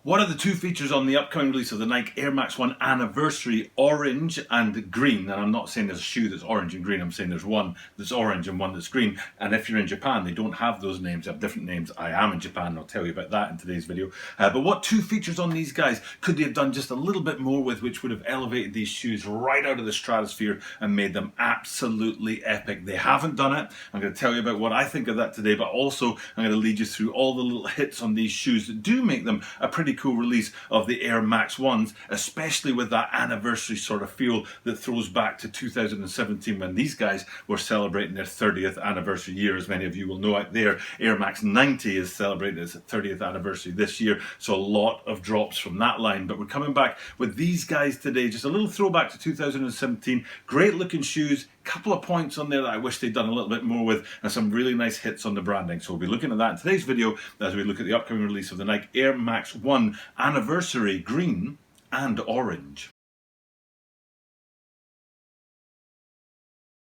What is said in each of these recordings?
What are the two features on the upcoming release of the Nike Air Max 1 Anniversary, orange and green? And I'm not saying there's a shoe that's orange and green, I'm saying there's one that's orange and one that's green. And if you're in Japan, they don't have those names, they have different names. I am in Japan, and I'll tell you about that in today's video. But what two features on these guys could they have done just a little bit more with, which would have elevated these shoes right out of the stratosphere and made them absolutely epic? They haven't done it. I'm going to tell you about what I think of that today, but also I'm going to lead you through all the little hits on these shoes that do make them a pretty cool release of the Air Max 1s, especially with that anniversary sort of feel that throws back to 2017 when these guys were celebrating their 30th anniversary year. As many of you will know out there, Air Max 90 is celebrating its 30th anniversary this year, so a lot of drops from that line. But we're coming back with these guys today, just a little throwback to 2017, great looking shoes, couple of points on there that I wish they'd done a little bit more with, and some really nice hits on the branding. So we'll be looking at that in today's video as we look at the upcoming release of the Nike Air Max 1 Anniversary Green and Orange.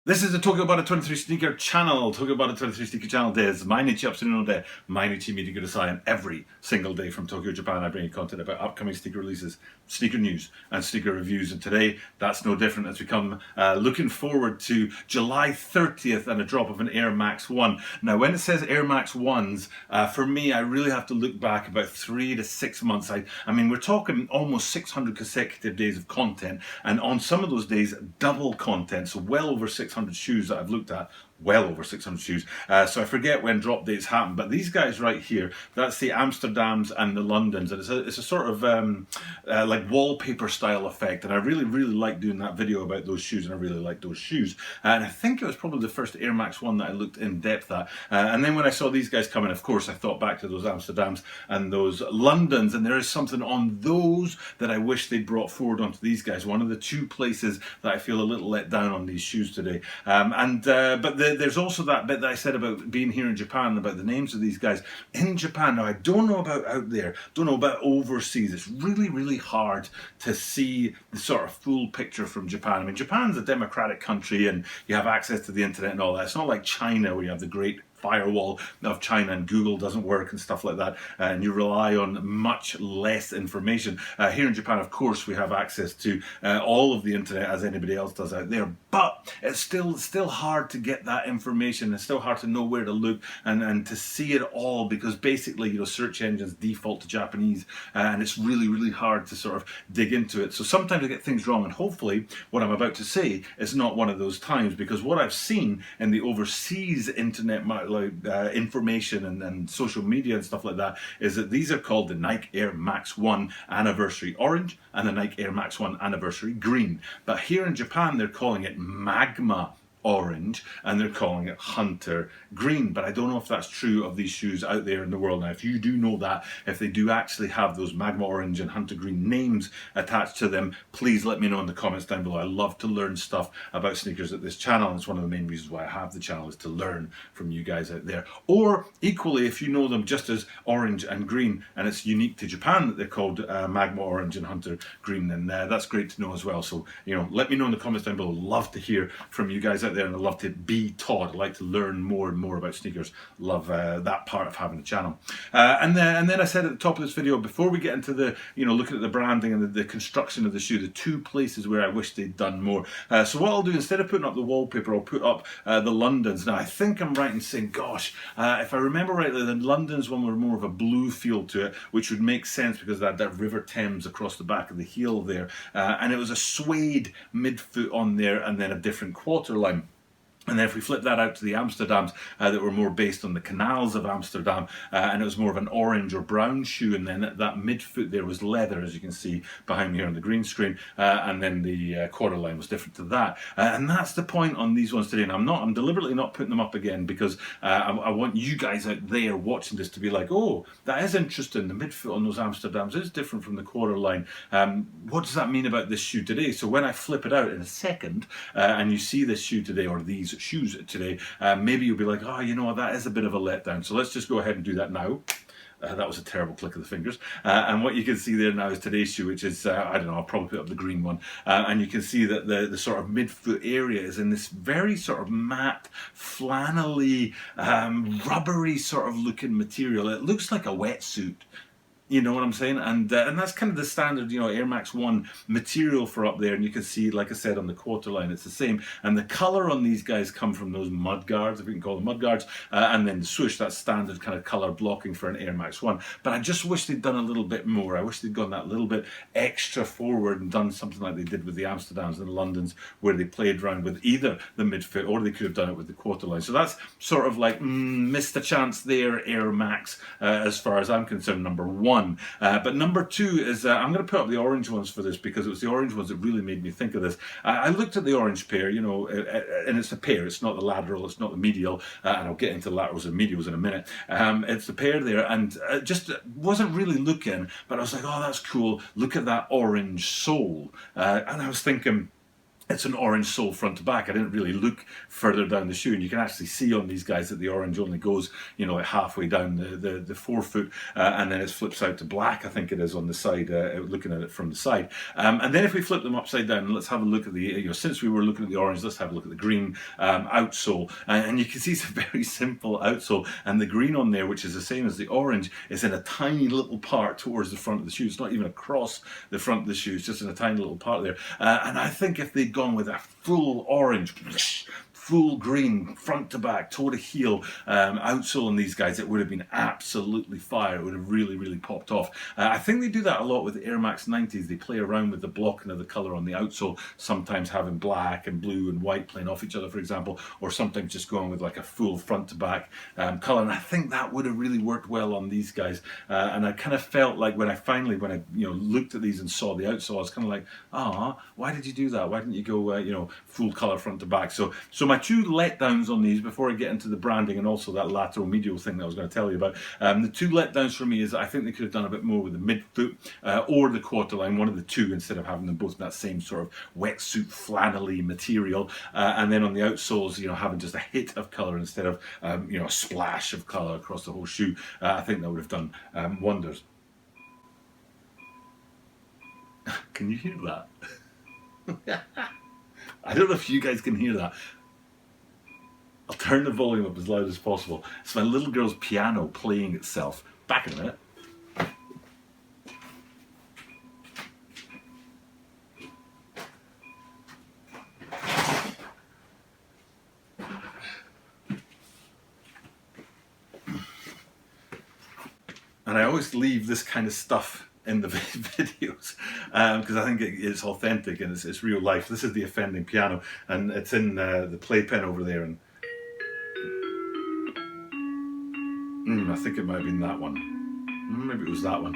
This is the Tokyo Bada 23 Sneaker Channel. Tokyo Bada 23 Sneaker Channel days. Mainichi Upsuno de, Mainichi Meeting Kudasai, and every single day from Tokyo, Japan, I bring you content about upcoming sneaker releases, sneaker news, and sneaker reviews. And today, that's no different as we come looking forward to July 30th and a drop of an Air Max 1. Now, when it says Air Max 1s, for me, I really have to look back about 3 to 6 months. I mean, we're talking almost 600 consecutive days of content, and on some of those days, double content, so well over 600 shoes that I've looked at, well over 600 shoes. So I forget when drop dates happen, but these guys right here, that's the Amsterdams and the Londons, and it's a sort of like wallpaper style effect, and I really like doing that video about those shoes, and I really like those shoes. And I think it was probably the first Air Max 1 that I looked in depth at. And then when I saw these guys coming, of course, I thought back to those Amsterdams and those Londons, and there is something on those that I wish they'd brought forward onto these guys. One of the two places that I feel a little let down on these shoes today. But there's also that bit that I said about being here in Japan, about the names of these guys in Japan. Now, I don't know about out there, don't know about overseas. It's really hard to see the sort of full picture from Japan. I mean, Japan's a democratic country and you have access to the internet and all that. It's not like China where you have the great firewall of China and Google doesn't work and stuff like that, and you rely on much less information. Here in Japan, of course, we have access to all of the internet as anybody else does out there, but it's still hard to get that information. It's still hard to know where to look and to see it all, because basically, you know, search engines default to Japanese, and it's really hard to sort of dig into it. So sometimes I get things wrong, and hopefully what I'm about to say is not one of those times, because what I've seen in the overseas internet information and social media and stuff like that is that these are called the Nike Air Max 1 Anniversary Orange and the Nike Air Max 1 Anniversary Green. But here in Japan, they're calling it Magma Orange and they're calling it Hunter Green. But I don't know if that's true of these shoes out there in the world. Now, if you do know that, if they do actually have those Magma Orange and Hunter Green names attached to them, please let me know in the comments down below. I love to learn stuff about sneakers at this channel, and it's one of the main reasons why I have the channel, is to learn from you guys out there. Or equally, if you know them just as Orange and Green and it's unique to Japan that they're called Magma Orange and Hunter Green, then that's great to know as well. So, you know, let me know in the comments down below. Love to hear from you guys out there, and I love to be taught. I like to learn more and more about sneakers. Love that part of having a channel. And then I said at the top of this video, before we get into the, you know, looking at the branding and the construction of the shoe, the two places where I wish they'd done more. So what I'll do, instead of putting up the wallpaper, I'll put up the Londons. Now, I think I'm right in saying, gosh, if I remember rightly, the Londons one were more of a blue feel to it, which would make sense because that River Thames across the back of the heel there. And it was a suede midfoot on there, and then a different quarter line. And then if we flip that out to the Amsterdams that were more based on the canals of Amsterdam, and it was more of an orange or brown shoe, and then that midfoot there was leather, as you can see behind me here on the green screen, and then the quarter line was different to that. And that's the point on these ones today. And I'm deliberately not putting them up again because I want you guys out there watching this to be like, oh, that is interesting. The midfoot on those Amsterdams is different from the quarter line. What does that mean about this shoe today? So when I flip it out in a second, and you see this shoe today, or these shoes today, maybe you'll be like, oh, you know what, that is a bit of a letdown. So let's just go ahead and do that now. That was a terrible click of the fingers. And what you can see there now is today's shoe, which is, I don't know, I'll probably put up the green one. And you can see that the sort of midfoot area is in this very sort of matte, flannelly, rubbery sort of looking material. It looks like a wetsuit. You know what I'm saying? And that's kind of the standard, Air Max 1 material for up there. And you can see, like I said, on the quarter line, it's the same. And the colour on these guys come from those mud guards, if we can call them mud guards. And then the swoosh, that's standard kind of colour blocking for an Air Max 1. But I just wish they'd done a little bit more. I wish they'd gone that little bit extra forward and done something like they did with the Amsterdams and the Londons, where they played around with either the midfoot, or they could have done it with the quarter line. So that's sort of like, missed a chance there, Air Max, as far as I'm concerned, number 1. But number 2 is, I'm going to put up the orange ones for this, because it was the orange ones that really made me think of this. I looked at the orange pair, and it's a pair. It's not the lateral, it's not the medial, and I'll get into laterals and medials in a minute. It's the pair there, and just wasn't really looking, but I was like, oh, that's cool. Look at that orange sole. And I was thinking, it's an orange sole front to back. I didn't really look further down the shoe, and you can actually see on these guys that the orange only goes, like halfway down the forefoot, and then it flips out to black, I think it is, on the side, looking at it from the side. And then if we flip them upside down, let's have a look at the, since we were looking at the orange, let's have a look at the green outsole. And you can see it's a very simple outsole, and the green on there, which is the same as the orange, is in a tiny little part towards the front of the shoe. It's not even across the front of the shoe, it's just in a tiny little part there. And I think if they'd gone with a full orange, full green, front to back, toe to heel outsole on these guys, it would have been absolutely fire. It would have really, really popped off. I think they do that a lot with the Air Max 90s. They play around with the blocking of the colour on the outsole, sometimes having black and blue and white playing off each other, for example, or sometimes just going with like a full front to back colour. And I think that would have really worked well on these guys. And I kind of felt like when I looked at these and saw the outsole, I was kind of like, why did you do that? Why didn't you go, full colour front to back? So my 2 letdowns on these, before I get into the branding and also that lateral medial thing that I was going to tell you about, the 2 letdowns for me is I think they could have done a bit more with the midfoot or the quarter line, one of the 2, instead of having them both in that same sort of wetsuit flannelly material. And then on the outsoles, having just a hit of colour instead of, a splash of colour across the whole shoe. I think that would have done wonders. Can you hear that? I don't know if you guys can hear that. I'll turn the volume up as loud as possible. It's my little girl's piano playing itself. Back in a minute. And I always leave this kind of stuff in the videos because I think it's authentic and it's real life. This is the offending piano, and it's in the playpen over there, and I think it might have been that one. Maybe it was that one.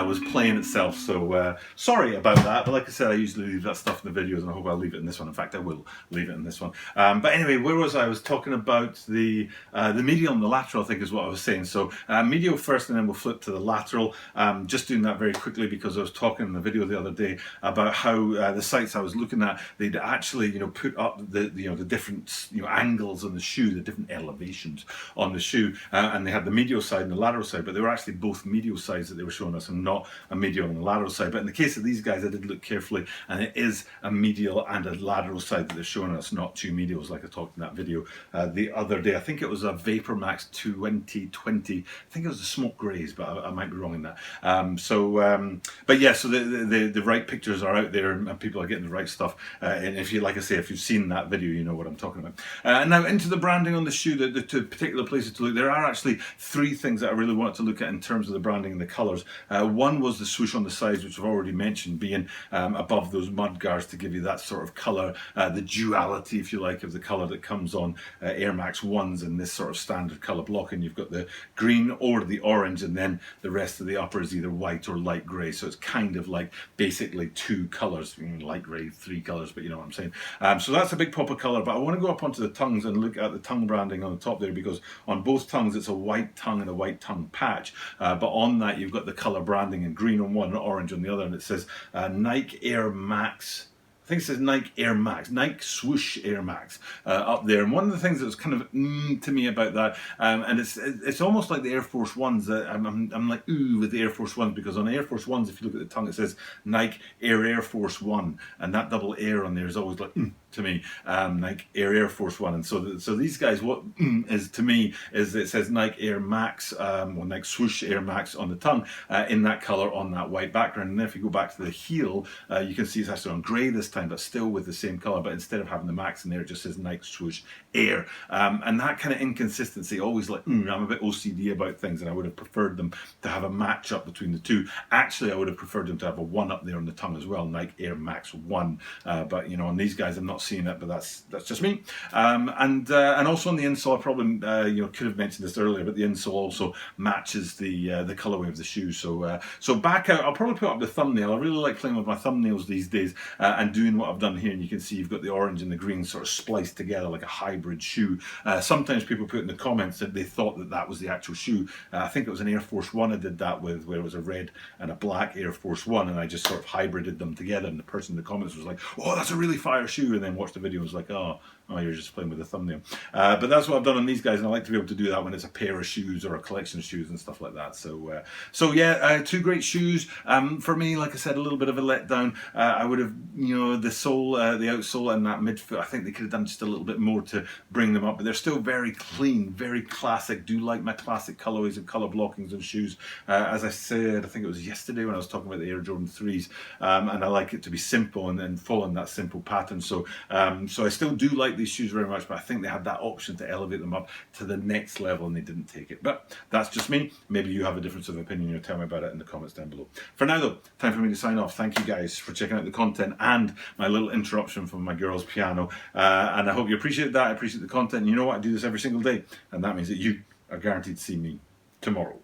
Was playing itself, so sorry about that. But like I said, I usually leave that stuff in the videos, and I hope I'll leave it in this one. In fact, I will leave it in this one. But anyway, where was I? I was talking about the medial and the lateral, I think is what I was saying. So medial first, and then we'll flip to the lateral. Just doing that very quickly because I was talking in the video the other day about how the sites I was looking at, they'd actually put up the different angles on the shoe, the different elevations on the shoe, and they had the medial side and the lateral side, but they were actually both medial sides that they were showing us and not a medial and a lateral side. But in the case of these guys, I did look carefully, and it is a medial and a lateral side that they're showing us, not 2 medials like I talked in that video the other day. I think it was a Vapor Max 2020. I think it was the smoke greys, but I might be wrong in that. But yeah, so the right pictures are out there, and people are getting the right stuff. And if you, like I say, if you've seen that video, you know what I'm talking about. Now into the branding on the shoe, the 2 particular places to look. There are actually 3 things that I really wanted to look at in terms of the branding and the colours. One was the swoosh on the sides, which I've already mentioned, being above those mud guards to give you that sort of colour, the duality, if you like, of the colour that comes on Air Max 1s in this sort of standard colour block. And you've got the green or the orange, and then the rest of the upper is either white or light grey. So it's kind of like basically 2 colours, light grey, 3 colours, but you know what I'm saying. So that's a big pop of colour. But I want to go up onto the tongues and look at the tongue branding on the top there, because on both tongues it's a white tongue and a white tongue patch. But on that you've got the colour branding in green on one and orange on the other, and it says Nike Air Max. I think it says Nike Air Max, Nike Swoosh Air Max up there. And one of the things that was kind of to me about that, and it's almost like the Air Force Ones. I'm like ooh with the Air Force Ones, because on Air Force Ones, if you look at the tongue, it says Nike Air Force One, and that double air on there is always like to me, Nike Air Force One. And so these guys, what is to me is it says Nike Air Max, or Nike Swoosh Air Max on the tongue, in that color on that white background. And then if you go back to the heel, you can see it's actually on grey this time, but still with the same color. But instead of having the Max in there, it just says Nike Swoosh Air. And that kind of inconsistency, always like, I'm a bit OCD about things, and I would have preferred them to have a match up between the two. Actually, I would have preferred them to have a 1 up there on the tongue as well, Nike Air Max 1. But you know, on these guys, I'm not seeing it, but that's just me. And also on the insole, I probably could have mentioned this earlier, but the insole also matches the colorway of the shoe. So back out, I'll probably put up the thumbnail. I really like playing with my thumbnails these days and doing what I've done here. And you can see you've got the orange and the green sort of spliced together like a hybrid shoe. Sometimes people put in the comments that they thought that was the actual shoe. I think it was an Air Force One I did that with, where it was a red and a black Air Force One, and I just sort of hybrided them together. And the person in the comments was like, "Oh, that's a really fire shoe," and then watched the video and was like, "Oh, you're just playing with the thumbnail." But that's what I've done on these guys, and I like to be able to do that when it's a pair of shoes or a collection of shoes and stuff like that. So yeah, two great shoes. For me, like I said, a little bit of a letdown. I would have, the sole, the outsole and that midfoot, I think they could have done just a little bit more to bring them up, but they're still very clean, very classic. Do like my classic colorways and color blockings on shoes. As I said, I think it was yesterday when I was talking about the Air Jordan 3s, and I like it to be simple and following that simple pattern. So I still do like these shoes very much, but I think they had that option to elevate them up to the next level and they didn't take it. But that's just me. Maybe you have a difference of opinion. Tell me about it in the comments down below. For now though, time for me to sign off. Thank you guys for checking out the content and my little interruption from my girl's piano, and I hope you appreciate that. I appreciate the content. You know what, I do this every single day, and that means that you are guaranteed to see me tomorrow.